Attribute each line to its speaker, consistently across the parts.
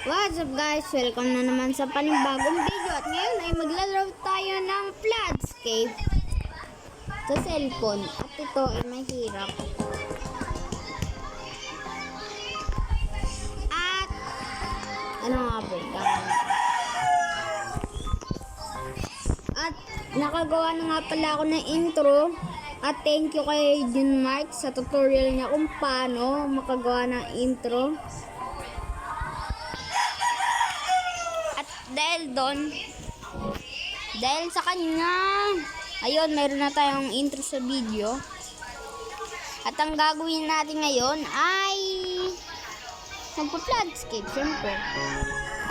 Speaker 1: What's up guys? Welcome na naman sa panibagong video. At ngayon ay maglalaro tayo ng scape sa cellphone. At ito ay mahirap. At ano nga ba? At nakagawa na nga pala ako ng intro. At thank you kay Mark sa tutorial niya kung paano makagawa ng intro. Dahil sa kanya, ayun, mayroon na tayong intro sa video. At ang gagawin natin ngayon ay magpa-scape, syempre.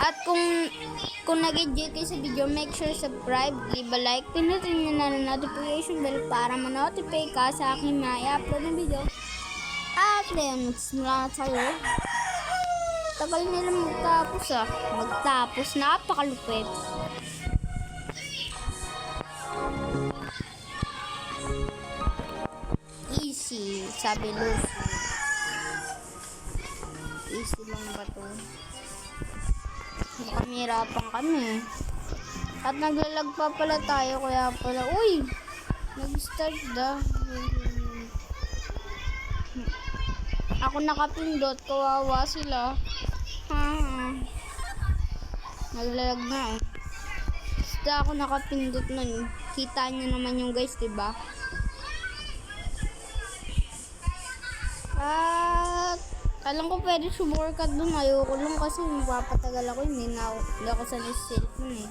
Speaker 1: At kung nag-enjoy kayo sa video, make sure subscribe, leave a like, pinutin nyo na ng notification bell para ma-notify ka sa aking ma-upload ng video. At then, magsimula tayo. Tagal nila magtapos Magtapos, napakalupit. Easy, sabi Lucy. Easy lang ba to? Kamirapan kami. At naglalag pa pala tayo, kaya pala, uy! Nag-start da. Ako nakapindot, kawawa sila. Naglalag na Basta ako nakapindot nun. Kita nyo naman yung guys, diba? At alam ko pwede sumukat dun. Ayoko lang kasi mapapatagal ako. Hindi ako sa cellphone eh.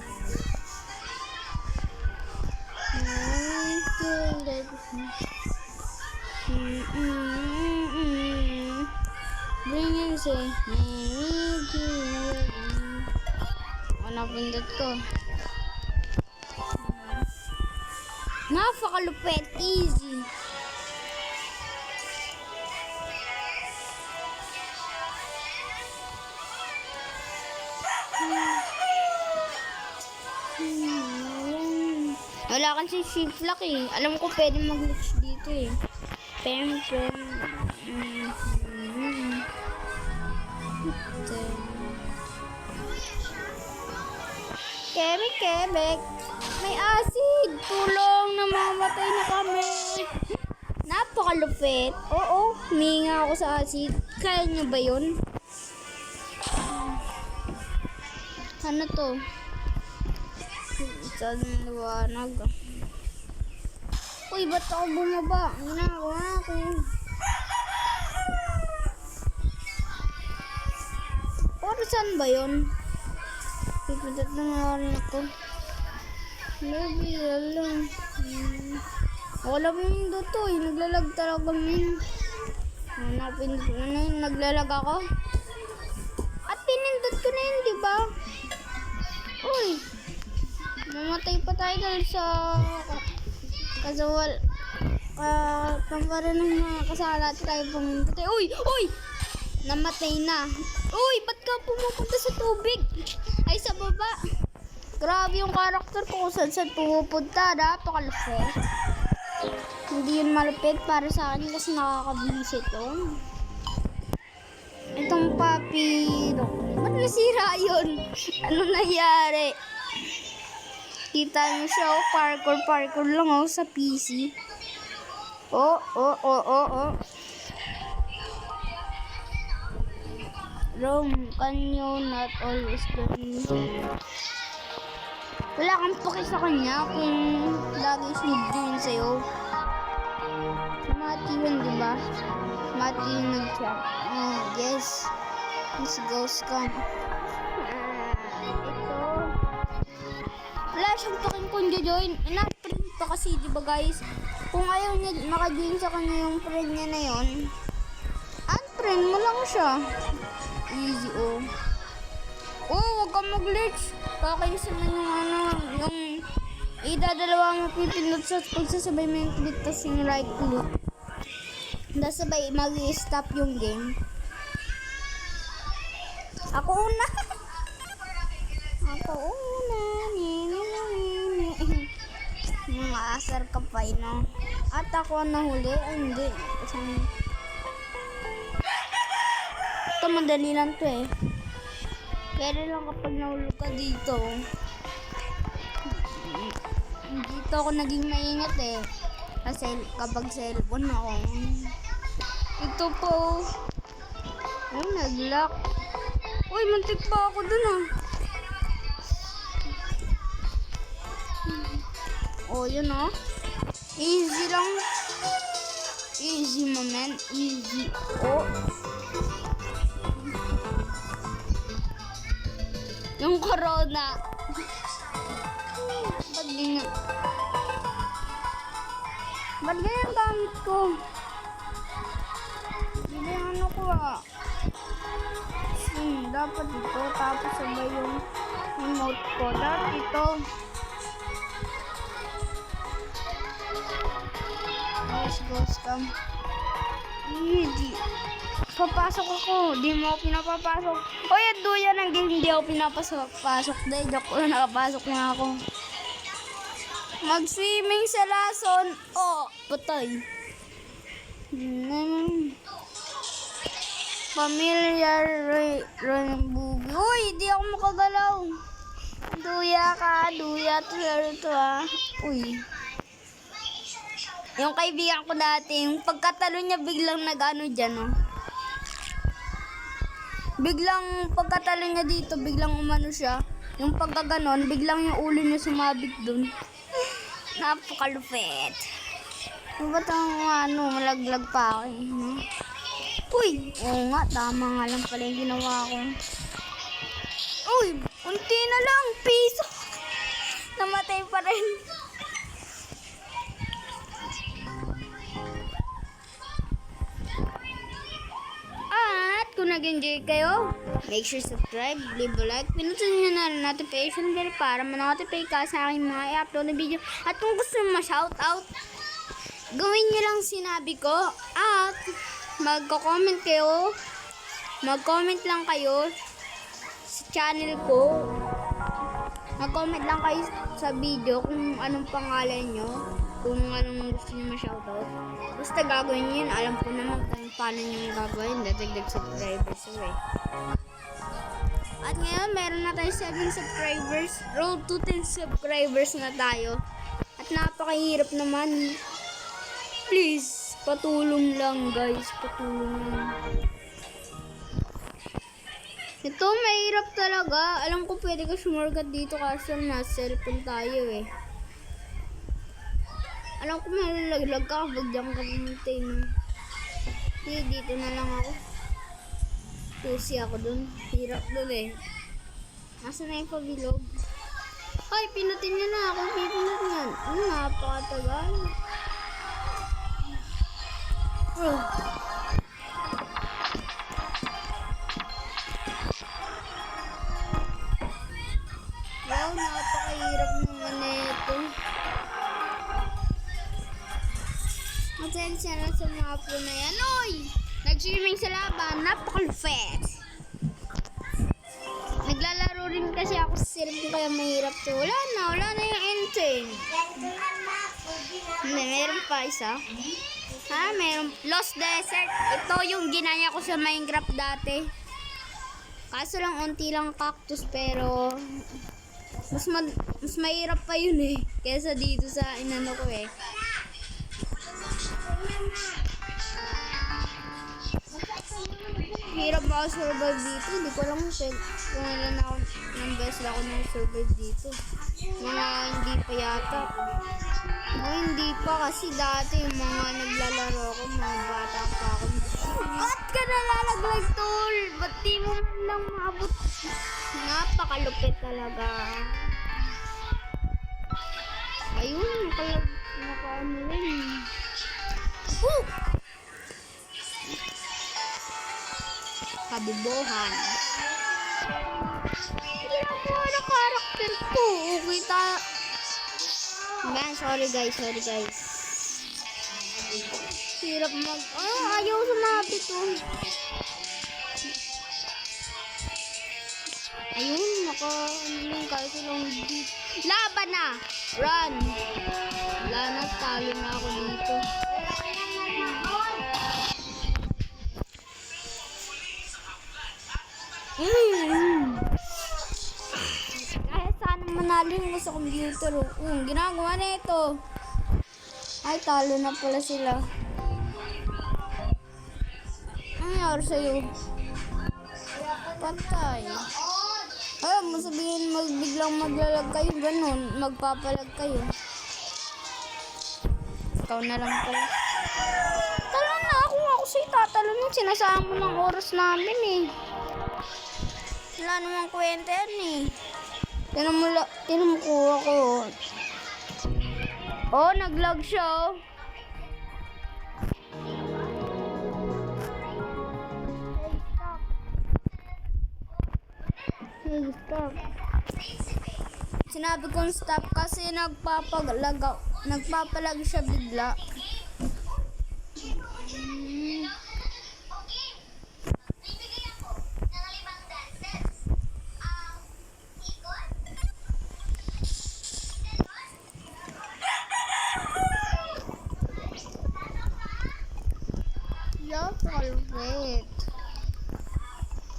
Speaker 1: Bring say napindot ko. Napakalupit. Easy. Wala kasi shift lock eh. Alam ko pwede mag-glitch dito eh. Kebek. May acid. Tulong, namamatay na kami. Napakalupit. Oo, huminga ako sa acid. Kaya nyo ba yun? Ano to? Saan liwanag? Uy, ba't ako bumaba? Ako. Para saan ba yun? Pipitat na nga rin ako. Maybe, alam. Wala mo yung doto eh. Naglalag talaga min. Napindot ko na yun. Naglalag ako. At pinindot ko na yun, diba? Uy. Mamatay pa tayo dahil sa kasawal. Pampara ng mga kasala tayo pumunta. Uy! Namatay na. Uy! Ba't ka pumupunta sa tubig? Ay, sa baba. Grabe yung karakter ko kung saan pumupunta. Napakalupit. Hindi yun malupit para sa akin kasi nakakabilis ito. Itong puppy. Ba't nasira yun? Ano nangyari? Kita niyo siya, parkour lang sa PC. Rome, can you not always be? Wala kang paki sa kanya kung lagi sinigdin sa'yo. Si Mati yun, diba? Mati yung nag-trap. Oh, yes. Let's go scam. Ito. Wala siyang paking kung join. Na-print pa kasi, diba guys? Kung ayaw niya maka-join sa kanya yung friend niya na yun, unfriend mo lang siya. Easy, oh. Wag kang mag-glitch. Kakainis naman yung idadalawa mo pipindot sa pagsasabay mo yung click tas yung right click. Dasabay mag-stop yung game. Ako una. Mga asar ka pa, no? At ako nahuli. Hindi. Ito, madali lang to eh. Pero lang kapag nahulog ka dito, dito ako naging maingat eh. Kasi kapag cellphone ako. Ito po. Ay, nag-lock. Uy, muntik pa ako dun ah. Oh, yun oh. Easy lang. Easy moment. Easy. Oh. Yung corona. Ba't ganyan? Ba't ganyan gamit ko? Hindi ano ko ah. Dapat ito. Tapos sabay yung remote ko. Dapat ito. Let's go scam. Hindi. Papasok ako. Di mo ako pinapapasok. O yan, duya ng game. Hindi ako pinapasok. Dahil joke ko, nakapasok na ako. Mag-swimming sa lason. Oh, patay. Familiar ng bugi. Uy, di ako makagalaw. Duya ka. Duya to ah. Uy. Yung kaibigan ko dati, yung pagkatalo niya biglang nag-ano dyan, oh. Biglang pagkatalo niya dito, biglang umano siya. Yung pagkaganon, biglang yung ulo niya sumabit dun. Napakalupit. Ba't ang ano, malaglag pa ako eh, no? Uy! Oo nga, tama nga lang pala yung ginawa ko. Uy! Unti na lang! Piso! Namatay pa rin. At kung nag-enjoy kayo, make sure subscribe, leave a like, pinutin nyo na rin notification bell para ma-notify ka sa aking mga i-upload na video. At kung gusto mo ma-shoutout, gawin nyo lang sinabi ko. At magko-comment kayo, mag-comment lang kayo sa channel ko. Mag-comment lang kayo sa video kung anong pangalan nyo, kung anong gusto nyo ma-shoutout. Basta gagawin nyo yun, alam ko naman kung paano nyo gagawin, dadagdag subscribers away. At ngayon, meron na tayo 7 subscribers, road to 10 subscribers na tayo. At napakahirap naman. Please, patulong lang guys, patulong lang. Ito, mahirap talaga. Alam ko pwede ka sumurgat dito kasi nasa cellphone tayo eh. Alam ko malaglag ka kapag diyan ka pumunta eh. Sige, dito na lang ako. Tusi ako dun. Hirap dun eh. Nasa na yung pabilog? Ay, pinutin niya na ako. Pinut niyan. Napakatagal. Oh. Wow, napakahirap naman na ito. Matensya na sa mga po na yan. Uy! Nag-swimming sa laban. Napakalupit. Naglalaro rin kasi ako sa cellphone kaya mahirap to. Wala na yung engine. Hindi, meron pa isa. Ha? Meron. Lost Desert. Ito yung ginaya ko sa Minecraft dati. Kaso lang unti lang cactus pero mas mahirap pa yun eh. Kesa dito sa inano ko eh. Hirap ba ako survive dito? Hindi ko alam kung ilan ako ng best ako nang survive dito. Mga hindi pa yata. Hindi pa kasi dati yung mga naglalaro ako, mga bata pa ako. Ba't ka nalalaglag tol? Ba't di mo man lang maabot? Napakalupit talaga. Ayun, nakaano rin. Woo! Kabubuhan. Hindi lang po na karakter ko. Okay man, sorry guys. Hirap mag... ayaw sumabit oh. Ayun, kahit lang dito. Laban na! Run! Wala na, talo na ako dito. computer. Ginagawa na ito. Ay, talo na pala sila. Ano nangyari sa'yo? Patay. Ayaw mo sabihin biglang maglalag kayo, ganun. Magpapalag kayo. Ikaw na lang pala. Talo na ako sa'yo tatalo nun. Sinasama mo ng oras namin eh. Wala namang kwenta yan eh. Tinumukuha ko. Oh, nag-lag siya oh. Hey, stop. Sinabi kong stop kasi nagpapalag siya bigla. Napakalupit.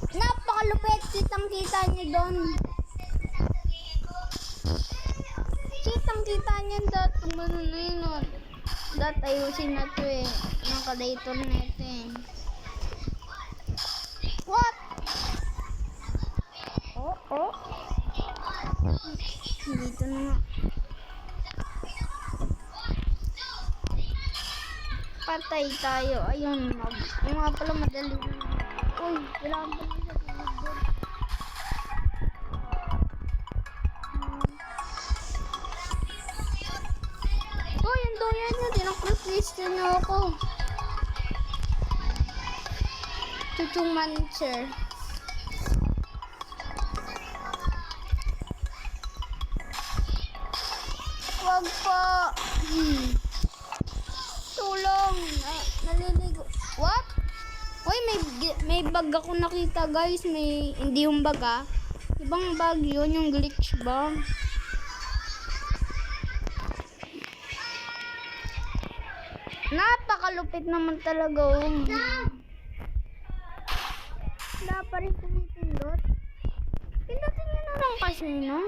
Speaker 1: Napakalupit. Kitang-kita niyo doon. Kitang-kita niyo doon. Tumulong na yun. Dahil ayusin na ito eh. Nakadator na ito eh. What? Oh. Dito na nga. Patay tayo. Ayun. Yung nga pala madali. Uy, kailangan pa nila sa tulog doon. Uy, yung doyan nyo. Tinakrequestin nyo ako. Chuchung mancher. Wag po. Tulong. Naliligo. What? Uy, may bag ako nakita guys. Hindi yung bag ah. Ibang bag yun. Yung glitch ba? Napakalupit naman talaga. Wala pa rin pumipindot. Pindutin nyo na lang kasi no?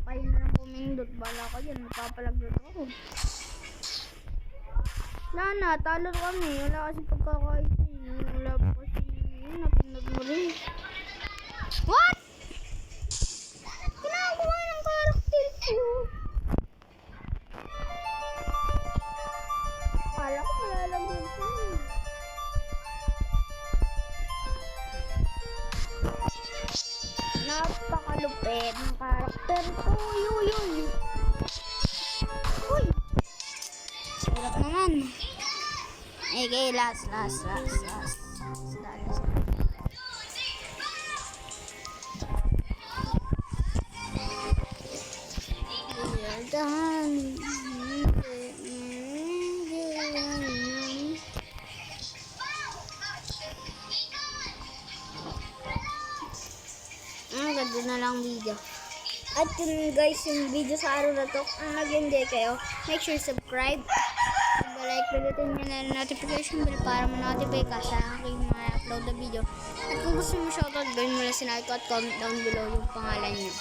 Speaker 1: Kayo na lang pumindot. Bala ka dyan. Magpapalagot ako. Wala na, talo kami. Wala kasi pagkakaisi. Wala pa kasi napindot mo rin. What? Ginagawa ng karakter ko. Kala ko malalagyan ko. Napakalupit ng karakter ko. Uy. Hirap naman. Okay, last. Ganda na lang video. At yun guys, yung video sa araw na to, kung nag-enjoy kayo, make sure subscribe. Like, pinutin nyo na yung notification bell para ma-notify ka sa aking mga upload na video. At kung gusto mo shoutout, gawin mo lang sinay ko at comment down below yung pangalan nyo.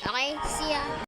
Speaker 1: Okay, see ya!